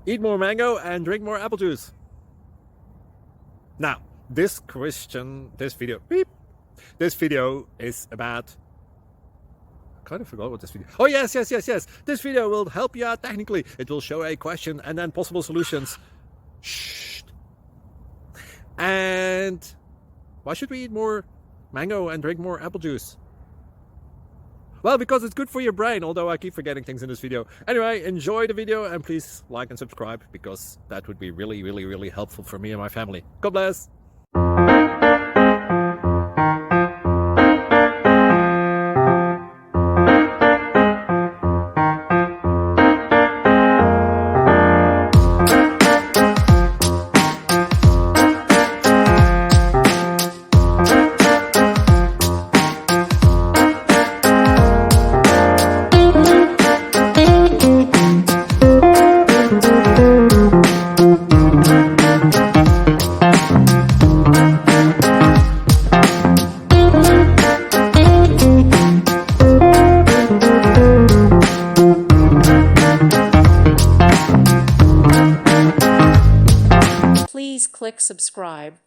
eat more mango and drink more apple juice. Now, this video is about, I kind of forgot what this video. Oh, yes. This video will help you out technically. It will show a question and then possible solutions. Shh. And why should we eat more mango and drink more apple juice? Well, because it's good for your brain, although I keep forgetting things in this video. Anyway, enjoy the video and please like and subscribe, because that would be really helpful for me and my family. God bless! Please click subscribe.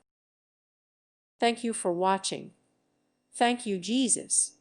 Thank you for watching. Thank you, Jesus.